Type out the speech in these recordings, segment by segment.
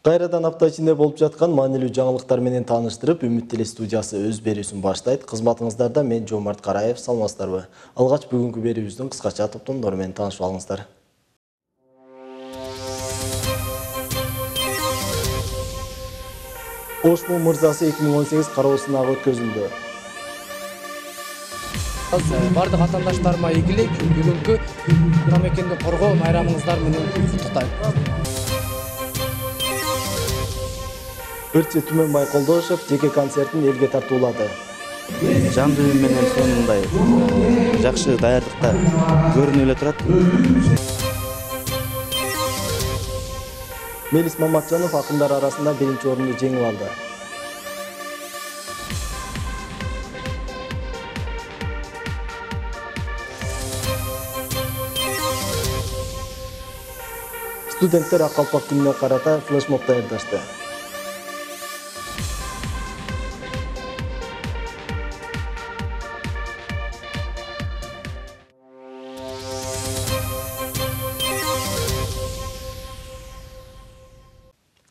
Кайрадан апта ичинде болуп жаткан маанилүү жаңылыктар менен тааныштырып, Үмүт теле студиясы өз берүүсүн баштайт. Кызматыңыздарда мен Жомарт Караев, саламатсыздарбы? Алгач бүгүнкү берүүбүздүн кыскача топтомдору менен таанышып алыңыздар. Ошму мырзасы 2018 кароо сынагы өткөзүлдү. Бардык атаандаштарыма ийгилик, бүгүнкү атамекенди коргоо майрамыңыздар менен куттуктайм. Ырчы Түмөнбай Колдошев жеке концертин элге тартуулады. Жандуу менен сонундай жакшы даярдыкта көрүнүп эле турат. Мелис Маматжанов акындар арасында биринчи орунду жеңип алды. Студенттер Ак калпак күнүнө карата флешмоб даярдашты.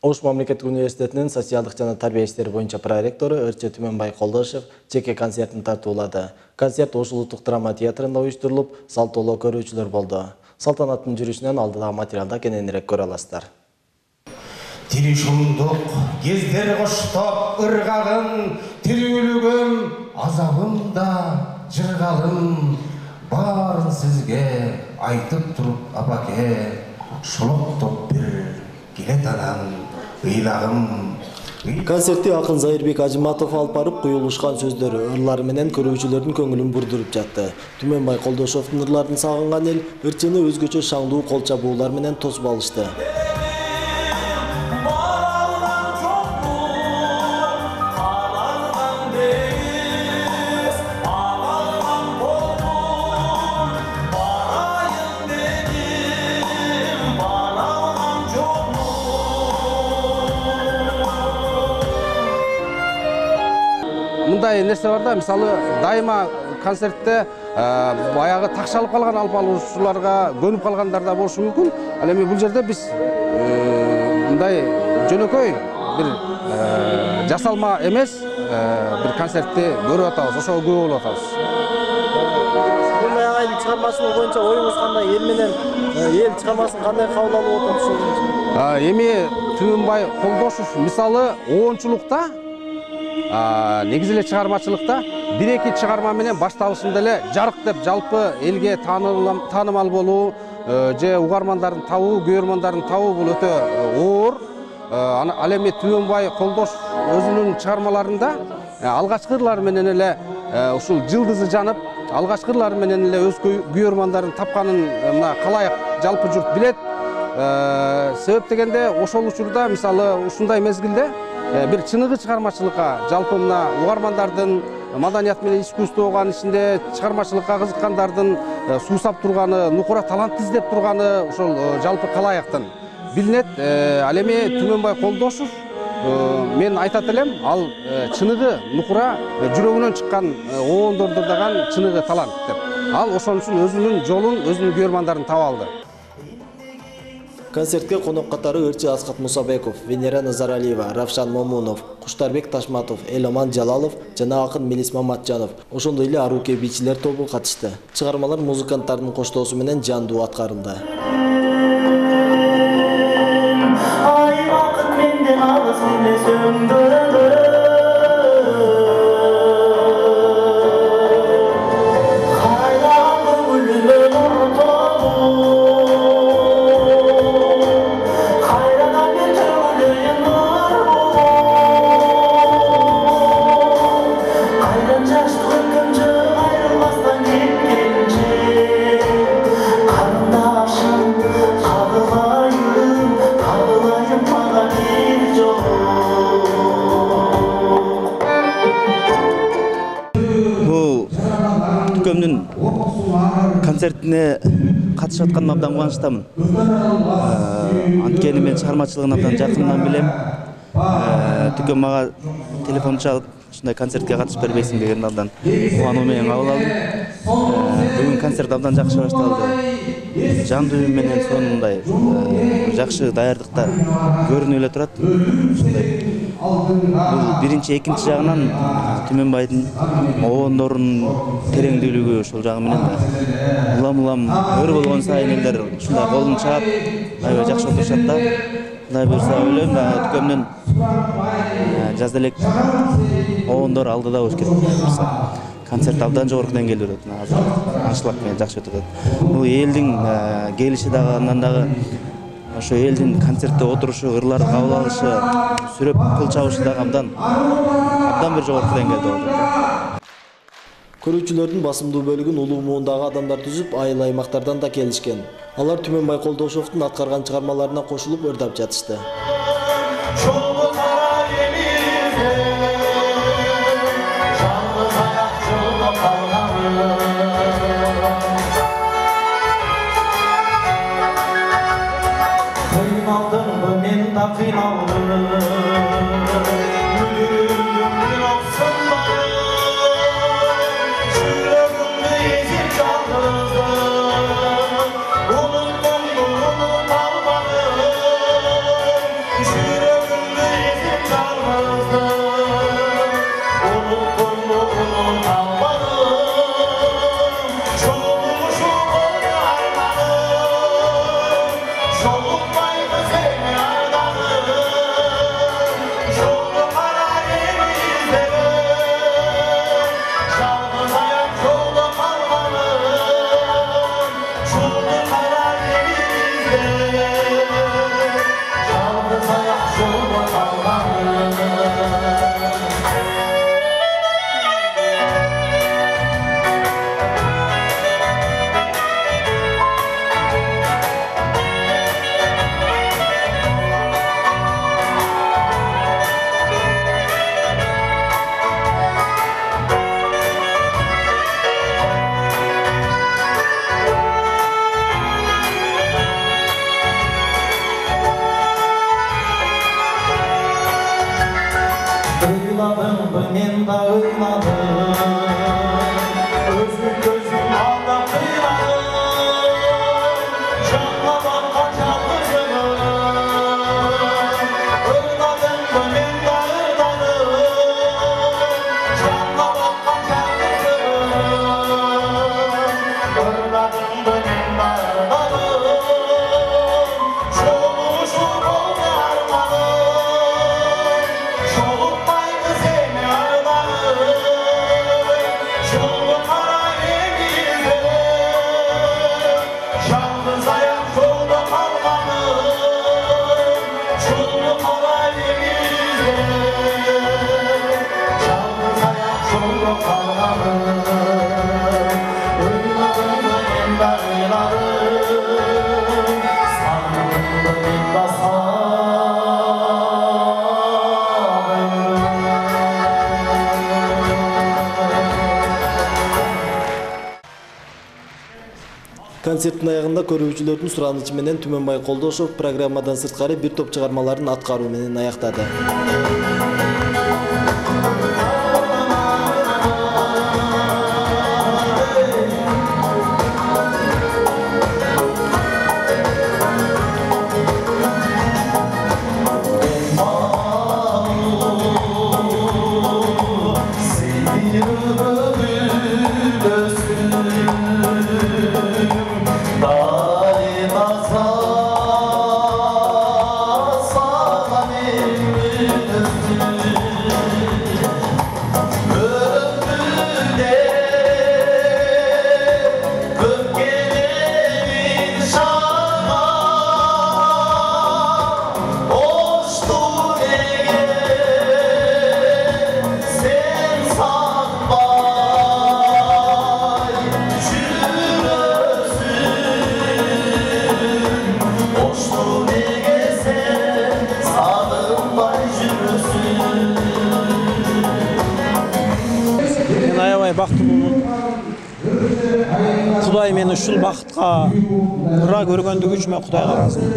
Ош мамлекеттик университетинин социалдык жана тарбия иштери боюнча проректору Ырчы Түмөнбай Колдошев жеке концертин тартуулады. Концерт Ош улуттук драма театрында уюштурулуп, салтоолоо көрүүчүлөр болду. Салтанаттын жүрүшүнөн алдыдагы материалда кененирээк көрө аласыздар. Тиришундук кездер коштоп ыргагым, тирүүлүгүм, азабым да, жыргалым, баарын сизге айтып туруп апаке, шулоктоп бир келет анам. Концертти акын Зайырбек Ажыматов алып барып, куюлушкан сөздөрү, ырлары менен көрүүчүлөрдүн көңүлүн бурдуруп жатты. Түмөнбай Колдошевдун ырларын сагынган эл Ырчыны өзгөчө шаңдуу кол чабуулар менен тосуп алышты. Мындай нерсе бар да, мисалы дайыма концертте баягы такшалып калган алып алуучуларга көнүп калгандар да болушу мүмкүн. Ал эми бул жерде биз мындай жөнөкөй бир жасалма эмес бир концертти көрүп атабыз, ошого күбө болуп атабыз. Түмөнбай агайдын чыгармачылыгы боюнча оюңуз кандай? Эл менен эл чыгармасын кандай кабыл алып отурсуңуз? Эми Түмөнбай Колдошев мисалы оончулукта негизи эле чыгармачылыкта бир-эки чыгарма менен башталышында эле жарык деп жалпы элге таанымал болуу же угармандарын табуу, көрөрмандарын табуу бул өтө оор. Ал эми Түмөнбай Колдошев өзүнүн чыгармаларында алгачкы ырлары менен эле ушул жылдызы жанып, алгачкы ырлары менен эле өз көрөрмандарын тапканын мына калайык жалпы журт билет. Себеп дегенде ошол учурда мисалы ушундай мезгилде бир чыныгы чыгармачылыкка, жалпы мына угармандардын маданият менен искусствоган ичинде чыгармачылыкка кызыккандардын суусап турганы, нукура талант издеп турганы ошол жалпы калайыктын билинет. Ал эми Түмөнбай Колдошев мен айтат элем, ал чыныгы нукура жүрөгүнөн чыккан оондордурдаган чыныгы талант деп. Ал ошон үчүн өзүнүн жолун, өзүнүн көрөрмандарын таба алды. Концертке конок катары Ырчы Асхат Мусабеков, Венера Назаралиева, Равшан Момунов, Куштарбек Ташматов, Эломан Жалалов жана акын Мелис Маматжанов, ошондой эле Аруке бийчилер тобу катышты. Чыгармалар музыканттардын коштоосу менен жандуу аткарылды. Ай вакыт менден алыс эмес өңдөрү. Концертине катышып атканыма абдан кубанычтамын. Анткени мен чыгармачылыгын абдан жакындан билем. Түкөн мага телефон чалып, ушундай концертке катышып бербейсиң дегенде абдан кубануу менен кабыл алдым. Бүгүн концерт абдан жакшы башталды. жандуу үн менен сонундай жакшы даярдыкта көрүнүп эле турат. Бул биринчи, экинчи жагынан Түмөнбайдын обондорунун тереңдүүлүгү ушул жагы менен да улам өр болгон сайын элдер ушундай колун чаап аябай жакшы отурушат да. Мындай буюрса ойлойм да Түкөмдүн жаз элек обондор алдыда болуш керек. Концерт абдан жогорку деңгээлде өтөт. Азыр анчлык менен жакшы өтөт. Бул элдин келиши дагы, андан дагы ошо элдин концертте отурушу, ырларды кабыл алышы, сүрөп кыл чабышы дагы абдан бир жогорку деңгээлде болот. Көрүүчүлөрдүн басымдуу бөлүгүн улуу муундагы адамдар түзүп, айыл аймактардан да келишкен. Алар Түмөнбай Колдошовдун аткарган чыгармаларына кошулуп ырдап жатышты. Концерттин аягында көрүүчүлөрдүн суранычы менен Түмөнбай Колдошов программадан сырткары бир топ чыгармаларын аткаруу менен аяктады. бактылуумун. Кудай мени ушул бакытка ыраа көргөндүгү үчүн мен Кудайга ыраазымын.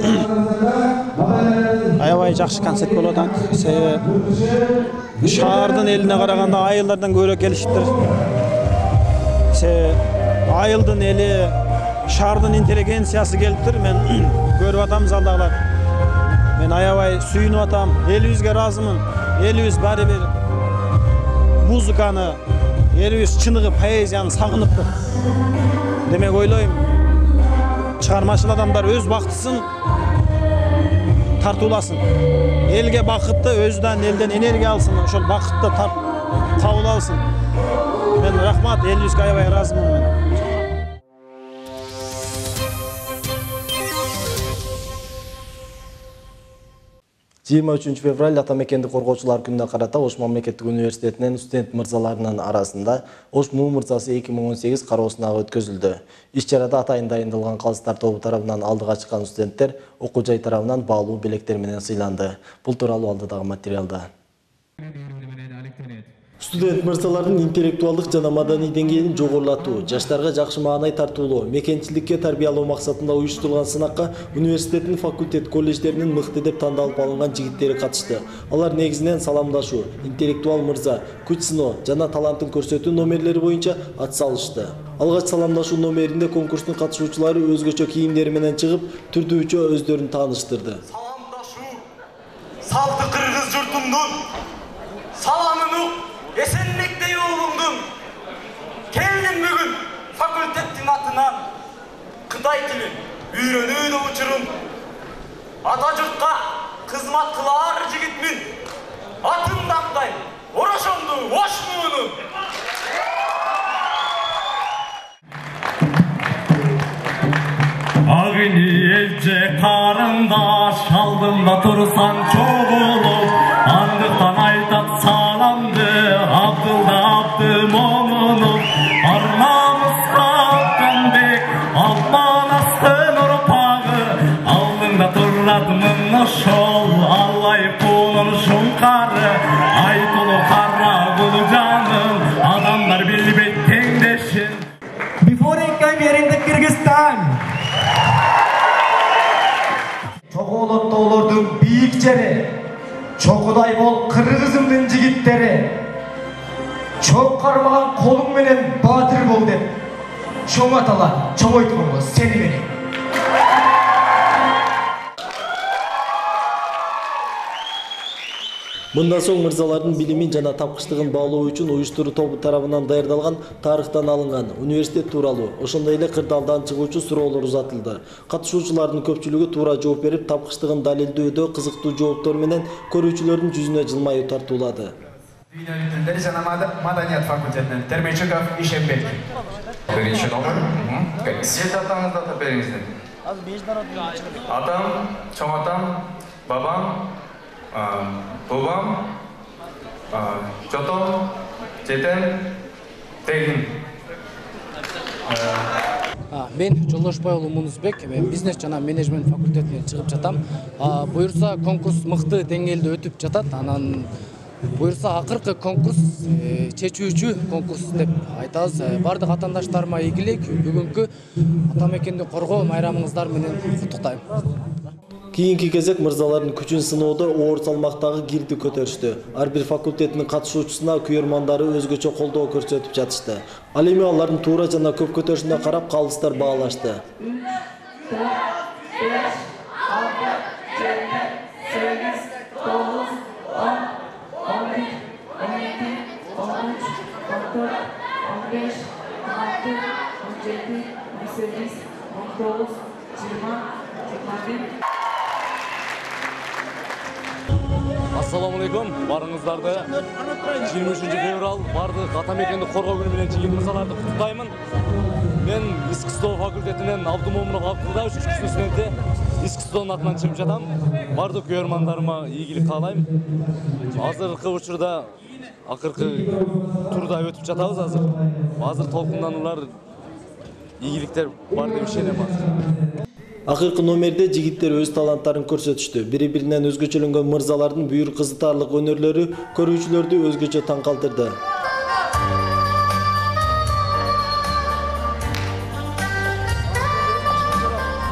Аябай жакшы концерт болуп атат. Себеби шаардын элине караганда айылдардан көбүрөөк келишиптир. Айылдын эли шаардын интеллигенциясы келиптир. Мен көрүп атам залдагылар. Мен аябай сүйүнүп атам. Элибизге ыраазымын. Элибиз баары бир музыканы, элибиз чыныгы поэзияны сагыныптыр. Демек ойлойм, чыгармачыл адамдар өз бактысын тартууласын. Элге бакытты, өзүнөн элден энергия алсын, ошол бакытты кабыл алсын. Мен рахмат, элибизге аябай ыраазымын мен. 23 февраль Атамекенди коргоочулар күнүнө карата Ош мамлекеттик университетинин студент мырзаларынын арасында Ош МУ мырзасы 2018 кароосуна өткөзүлдү. Иш-чарада атайын дайындалган калыстар тобу тарабынан алдыга чыккан студенттер окуу жай тарабынан баалуу белектер менен сыйланды. Бул тууралуу алдыдагы материалда. Студент мырзалардын интеллектуалдык жана маданий деңгээлин жогорулатуу, жаштарга жакшы маанай тартуулоо, мекенчиликке тарбиялоо максатында уюштурулган сынакка университеттин факультет колледждеринин мыкты деп тандалып алынган жигиттери катышты. Алар негизинен саламдашуу, интеллектуал мырза, күч сыноо жана талантын көрсөтүү номерлери боюнча ат салышты. Алгач саламдашуу номеринде конкурстун катышуучулары өзгөчө кийимдери менен чыгып, түрдүүчө өздөрүн тааныштырды. Саламдашуу салты кыргыз журтумдун саламын эсенликтей улуңдун келдим бүгүн факультеттин атынан кытай тилин үйрөнүү учурун ата журтка кызмат кылар жигитмин атым даңдай орошомду Ош МУнун Агыни элже карындаш алдымда турсаң чогулуп андыктан айтат саламды Абдылда Абды момунуп арнамыз калканбек Албанастын урпагы алдыңда туратмын ошол Аллай кулун шуңкары айтылуу кара кулу жаным адамдар билбейт теңдешин Before I came here in the Kyrgyzstan, Çoğulottoğulordun büyük jeri, çoğuday bol Kırgızımdın jigitleri, çok karmagan kolun menen batır bol dep, çoğ atalar, çoğ aytmamız seni meni. Мындан соң мырзалардын билими жана тапкычтыгын баалоо үчүн уюштуруу тобу тарабынан даярдалган тарыхтан алынган университет тууралуу, ошондой эле кырдаалдан чыгуучу суроолор узатылды. Катышуучулардын көпчүлүгү туура жооп берип, тапкычтыгын далилдөөдө кызыктуу жооптор менен көрүүчүлөрдүн жүзүнө жылмаюу тартуулады. Dünya Dilleri және Madaniyat Fakültetinden Termechukov Ишембек. Birinci номер. Siz атаңызды атап беріңіздер. Атам, чоң атам, бабам, бабам, жотом, жетем, тегин. Мен Жолдошбай уулу Мунузбек, мен бизнес жана менеджмент факультетинен чыгып жатам. Буюрса конкурс мыкты деңгээлде өтүп жатат. Анан буюрса акыркы конкурс чечүүчү конкурс деп айтабыз. Бардык атаандаштарыма ийгилик, бүгүнкү Атамекенди коргоо майрамыңыздар менен куттуктайм. Кийинки кезек мырзалардын күчүн сыноодо оор салмактагы гирди көтөрүштү. Ар бир факультеттин катышуучусуна күйөрмандары өзгөчө колдоо көрсөтүп жатышты. Ал эми алардын туура жана көп көтөрүшүнө карап калыстар баалашты. 3, Assalamu alaikum. Barыңыздарды 23 февраль бардык Атамекенди коргоо күнү менен жигит мырзаларды куттуктаймын. Мен искусство факультетинен Абдумомунов Абдылда 3-курс студенти искусствонун атынан чыгып жатам. Бардык көрөрмандарыма ийгилик каалайм. Азыркы учурда акыркы турда өтүп жатабыз азыр. Азыр толкундануулар ийгиликтер бар деп ишенем азыр. Акыркы номерде жигиттер өз таланттарын көрсөтүштү. Бири-биринен өзгөчөлөнгөн мырзалардын бүйүр кызытарлык өнөрлөрү көрүүчүлөрдү өзгөчө таң калтырды.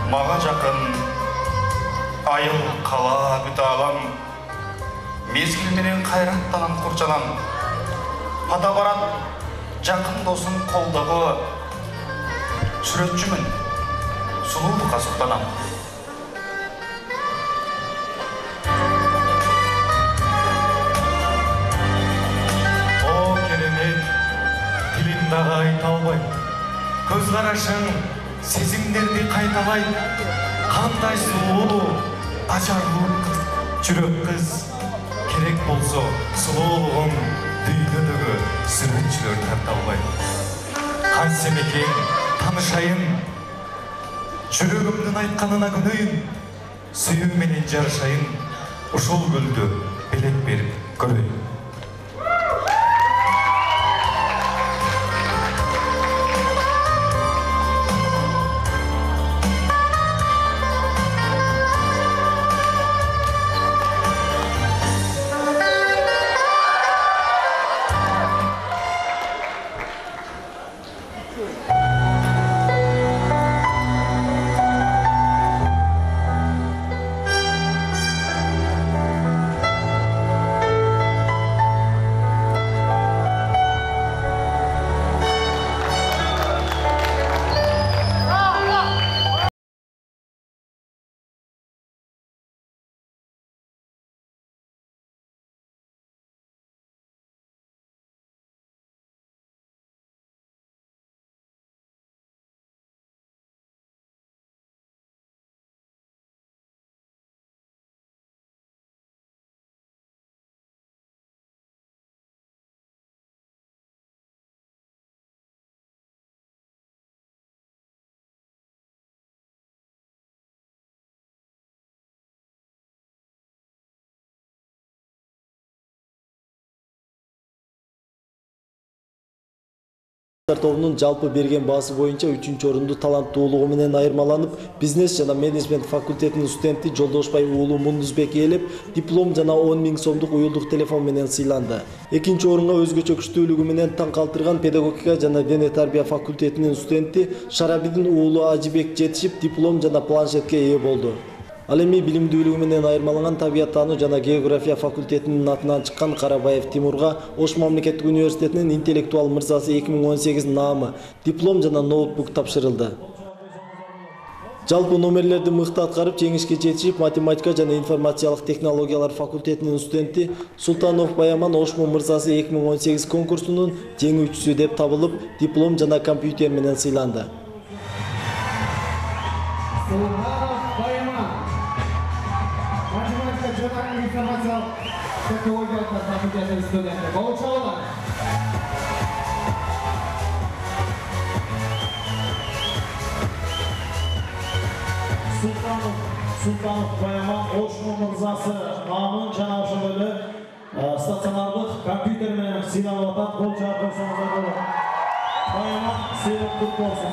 Мага жакын айыл кала бүт алам, мезгил менен кайраттанам курчалам. Ата барат жакын досун колдогу сүрөтчүмүн. сулуулукка суктанам. О керемет, тилим дагы айта албайм. Көз карашың сезимдерди кайталайт. Кандай сулуу, ажарлуу жүрөк кыз. Керек болсо сулуулугум дүйнөдөгү сүрөтчүлөр тарта албайт. Кайсы мекен танышайын, жүрөгүмдүн айтканына күнөйүн, сүйүү менен жарышайын, ушул гүлдү белек берип көрөйүн. Тобунун жалпы берген баасы боюнча 3-орунду таланттуулугу менен айырмаланып, бизнес жана менеджмент факультетинин студенти Жолдошбай уулу Мундузбек ээлеп, диплом жана 10 000 сомдук уюлдук телефон менен сыйланды. Экинчи орунга өзгөчө күчтүүлүгү менен таң калтырган педагогика жана дене тарбия факультетинин студенти Шарабидин уулу Ажибек жетишип, диплом жана планшетке ээ болду. Ал эми билимдүүлүгү менен айырмаланган табиаттануу жана география факультетинин атынан чыккан Карабаев Тимурга Ош мамлекеттик университетинин интеллектуал мырзасы 2018 наамы, диплом жана ноутбук тапшырылды. Жалпы номерлерди мыкты аткарып, жеңишке жетишип, математика жана информациялык технологиялар факультетинин студенти Султанов Баяман Ошмо мырзасы 2018 конкурсунун жеңүүчүсү деп табылып, диплом жана компьютер менен сыйланды. Технологиялық факультетінің студенті. Болшаулар! Султанов Баяман Ошмо мырзасы намын жана ошол стационардык компьютер менен сыйланып атат. Кол жаап койсоңуздар болот. Баяман сыйлык кут болсун.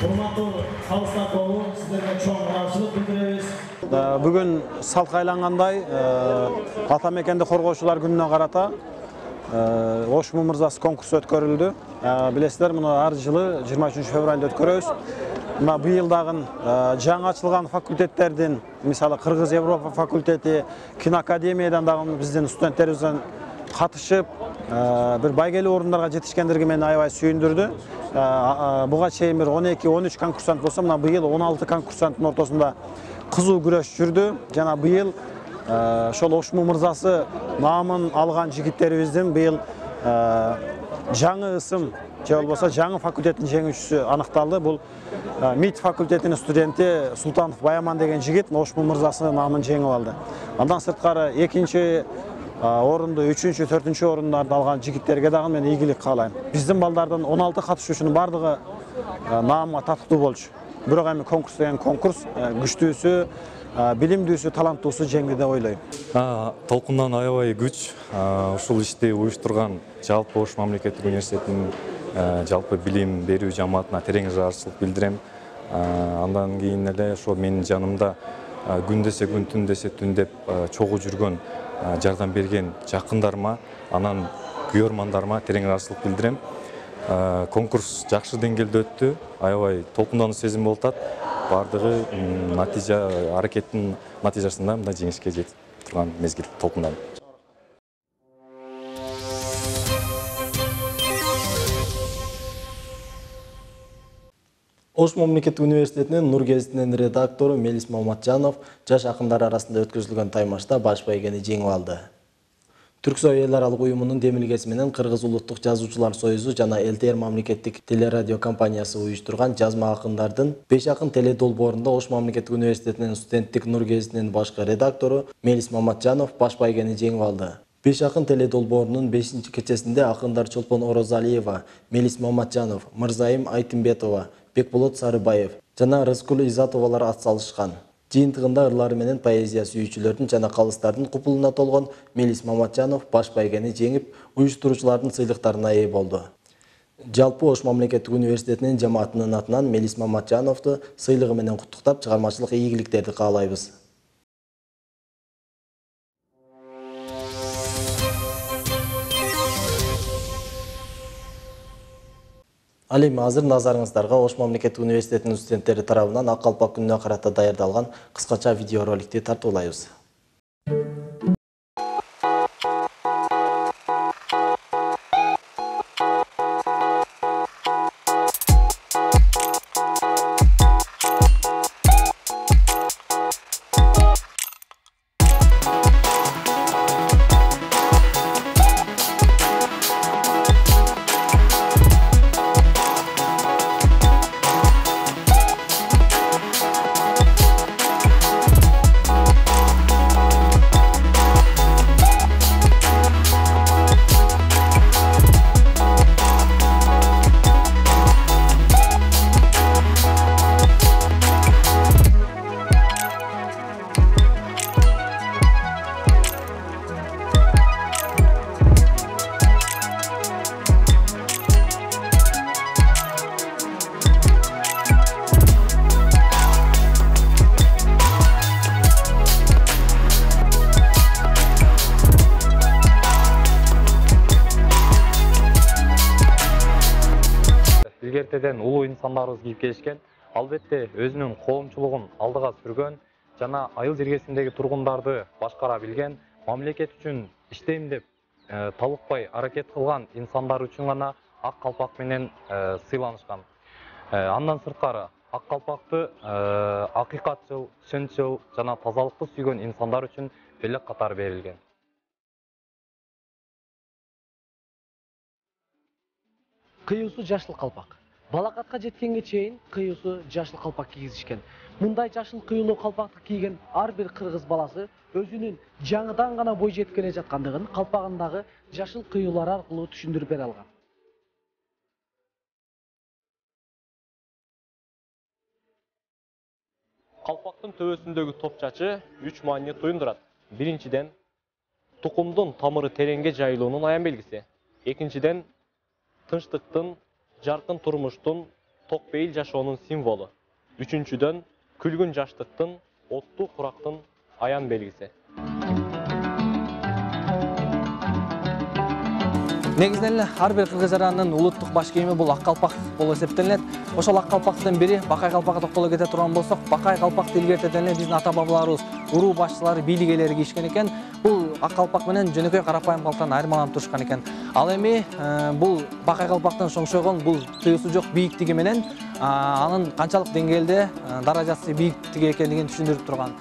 Урматтуу калыстар тобу, сиздерге чоң ыраазычылык билдиребиз. Бүгін салт айлангандай Атамекенди коргоочулар күнүнө карата Ошмо мырзасы конкурсу өткөрүлдү. Билесиздер, муну ар жылы 23 февралда өткөрөбүз. Мына быйыл дагы жаңы ачылган факультеттердин, мисалы Кыргыз Европа факультети, киноакадемиядан дагы биздин студенттерибизден катышып, бир байгелүү орундарга жетишкендерге мени аябай сүйүндүрдү. Буга чейин бир 12-13 конкурсант болсо, мына быйыл 16 конкурсанттын ортосунда кызуу күрөш жүрдү. Жана быйыл ошол Ошмо мырзасы наамын алган жигиттерибиздин быйыл жаңы ысым же болбосо жаңы факультеттин жеңүүчүсү аныкталды. Бул МИД факультетинин студенти Султанов Баяман деген жигит Ошмо мырзасы наамын жеңип алды. Андан сырткары экинчи орунду, 3-чү, 4-чү орундарды алган жигиттерге дагы мен ийгилик каалайм. Биздин балдардын 16 катышуучунун бардыгы наамга татыктуу болчу. Бирок эми конкурс деген конкурс, күчтүүсү, билимдүүсү, таланттуусу жеңди деп ойлойм. Толкундан аябай күч ушул ишти уюштурган жалпы Ош мамлекеттик университетинин жалпы билим берүү жамаатына терең ырчылык билдирем. Андан кийин эле ошо менин жанымда күн десе күн, түн десе түн деп чогуу жүргөн, жардам берген жакындарыма, анан күйөрмандарыма терең ырчылык билдирем. Конкурс жакшы деңгээлде өттү, аябай толкундануу сезим болуп атат. Бардыгы аракеттин натыйжасында мындай жеңишке жетип турган мезгил толкундан. Ош мамлекеттик университетинин Нур гезитинин редактору Мелис Маматжанов жаш акындар арасында өткөрүлгөн таймашта баш байгени жеңип алды. Түрксой эл аралык уюмунун демилгеси менен Кыргыз улуттук жазуучулар союзу жана ЛТР мамлекеттик телерадио компаниясы уюштурган жазма акындардын 5 акын теле долбоорунда Ош мамлекеттик университетинин студенттик Нур гезитинин башкы редактору Мелис Маматжанов баш байгени жеңип алды. 5 акын теле долбоорунун 5-кечесинде акындар Чолпон Орозалиева, Мелис Маматжанов, Мырзайым Айтымбетова, Бекболот Сарыбаев жана Рыскул Изатовалар атсалышкан. Жыйынтыгында ырлары менен поэзия сүйүүчүлөрдүн жана калыстардын купулуна толгон Мелис Маматжанов баш байгени жеңип, уюштуруучулардын сыйлыктарына ээ болду. Жалпы Ош мамлекеттик университетинин жамаатынын атынан Мелис Маматжановду сыйлыгы менен куттуктап, чыгармачылык ийгиликтерди каалайбыз. Ал эми азыр назарыңыздарга Ош мамлекеттик университетинин студенттери тарабынан Ак калпак күнүнө карата даярдалган кыскача видеороликти тартуулайбыз. Илгертеден улуу инсандарыбыз кийип келишкен, албетте өзүнүн коомчулугун алдыга сүргөн жана айыл жергесиндеги тургундарды башкара билген, мамлекет үчүн иштейм деп талыкпай аракет кылган инсандар үчүн гана ак калпак менен сыйланышкан. Андан сырткары ак калпакты акыйкатчыл, чынчыл жана тазалыкты сүйгөн инсандар үчүн белек катары берилген. Кыюусу жашыл калпак. Балакатка жеткенге чейин кыюусу жашыл калпак кийгизишкен. Мындай жашыл кыюулуу калпакты кийген ар бир кыргыз баласы өзүнүн жаңыдан гана бой жетип келе жаткандыгын калпагындагы жашыл кыюулар аркылуу түшүндүрүп бере алган. Калпактын төбөсүндөгү топчачы 3 маани туюндурат. Биринчиден, тукумдун тамыры тереңге жайылуунун аян белгиси. Экинчиден, тынчтыктын, жаркын турмуштун, ток бейил жашоонун символу. Үчүнчүдөн, күлгүн жаштыктын, оттуу курактын аян белгиси. Негизинен эле ар бир кыргыз жаранынын улуттук баш кийими бул ак калпак болуп эсептелет. Ошол ак калпактын бири Бакай калпакка токтоло кете турган болсок, Бакай калпакты илгертеден эле биздин ата бабаларыбыз, уруу башчылары, бийлик ээлери кийишкен экен. Бул ак калпак менен жөнөкөй карапайым калпактан айырмаланып турушкан экен. Ал эми бул Бакай калпактан шоңшойгон, бул тыюусу жок бийиктиги менен анын канчалык деңгээлде даражасы бийиктиги экенин түшүндүрүп турган.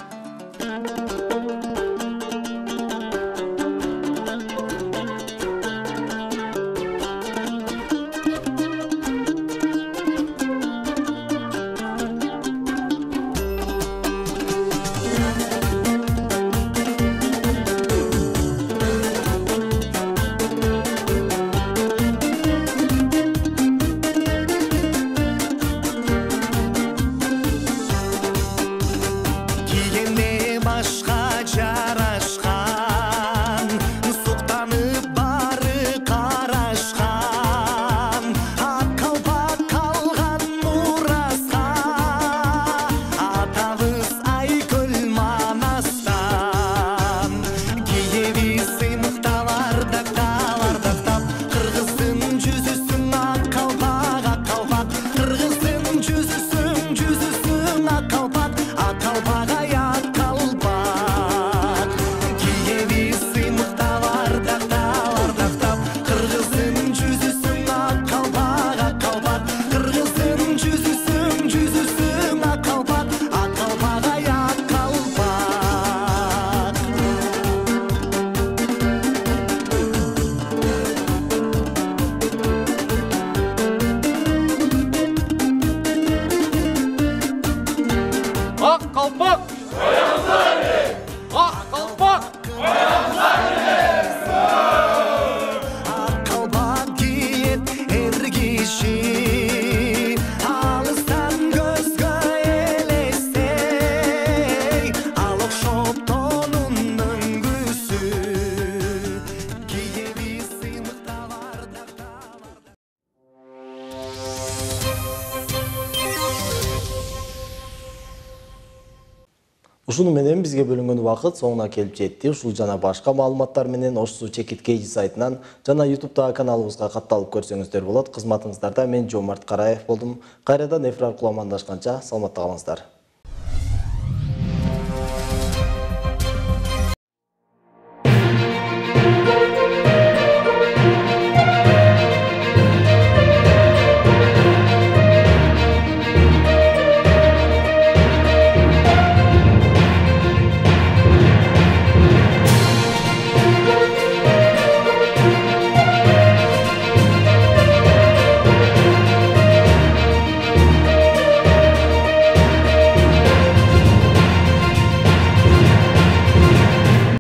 Ушуну менен бизге бөлүнгөн убакыт соңуна келип жетти. Ушул жана башка маалыматтар менен Ош Суу Чекит Кейжи сайтынан жана YouTube'дагы каналыбызга катталып көрсөңүздөр болот. Кызматыңыздарда мен Жомарт Караев болдум. Кайрадан эфир аркылуу амандашканча саламатта калыңыздар.